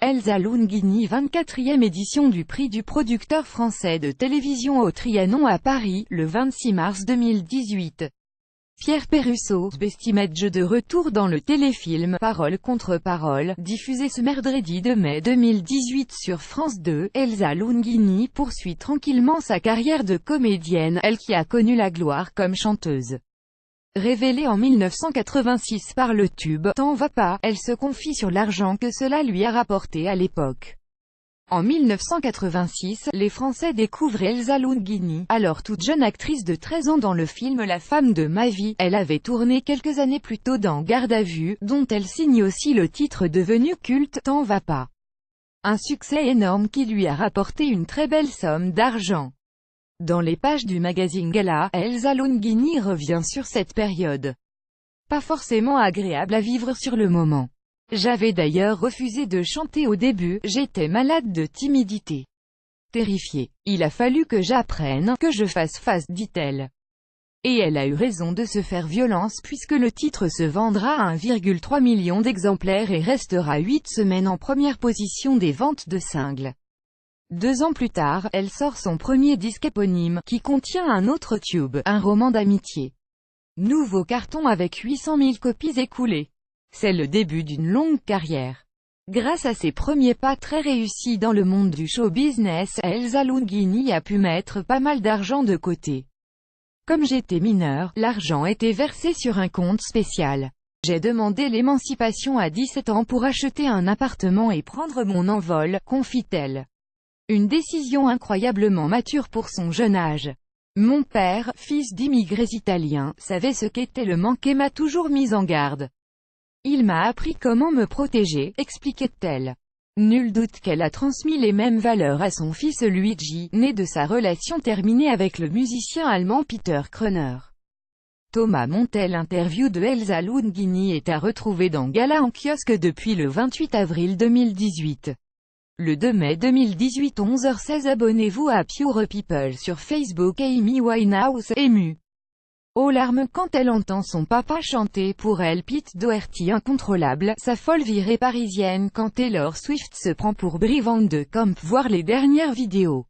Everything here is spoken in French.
Elsa Lunghini 24e édition du prix du producteur français de télévision au Trianon à Paris, le 26 mars 2018. Pierre Pérusso, Bestimage de retour dans le téléfilm « Parole contre parole », diffusé ce mercredi 2 mai 2018 sur France 2. Elsa Lunghini poursuit tranquillement sa carrière de comédienne, elle qui a connu la gloire comme chanteuse. Révélée en 1986 par le tube « T'en vas pas », elle se confie sur l'argent que cela lui a rapporté à l'époque. En 1986, les Français découvrent Elsa Lunghini, alors toute jeune actrice de 13 ans dans le film La femme de ma vie. Elle avait tourné quelques années plus tôt dans Garde à vue, dont elle signe aussi le titre devenu culte « T'en vas pas ». Un succès énorme qui lui a rapporté une très belle somme d'argent. Dans les pages du magazine Gala, Elsa Lunghini revient sur cette période. Pas forcément agréable à vivre sur le moment. J'avais d'ailleurs refusé de chanter au début, j'étais malade de timidité. Terrifiée. Il a fallu que j'apprenne, que je fasse face, dit-elle. Et elle a eu raison de se faire violence puisque le titre se vendra à 1,3 million d'exemplaires et restera 8 semaines en première position des ventes de singles. 2 ans plus tard, elle sort son premier disque éponyme, qui contient un autre tube, un roman d'amitié. Nouveau carton avec 800 000 copies écoulées. C'est le début d'une longue carrière. Grâce à ses premiers pas très réussis dans le monde du show business, Elsa Lunghini a pu mettre pas mal d'argent de côté. Comme j'étais mineure, l'argent était versé sur un compte spécial. J'ai demandé l'émancipation à 17 ans pour acheter un appartement et prendre mon envol, confie-t-elle. Une décision incroyablement mature pour son jeune âge. Mon père, fils d'immigrés italiens, savait ce qu'était le manque et m'a toujours mise en garde. Il m'a appris comment me protéger, expliquait-elle. Nul doute qu'elle a transmis les mêmes valeurs à son fils Luigi, né de sa relation terminée avec le musicien allemand Peter Kröner. Thomas Montel. Interview de Elsa Lunghini est à retrouver dans Gala en kiosque depuis le 28 avril 2018. Le 2 mai 2018 11h16. Abonnez-vous à Pure People sur Facebook. Amy Winehouse, émue aux larmes quand elle entend son papa chanter pour elle. Pete Doherty incontrôlable, sa folle virée parisienne quand Taylor Swift se prend pour Brie Van de Camp. Voir les dernières vidéos.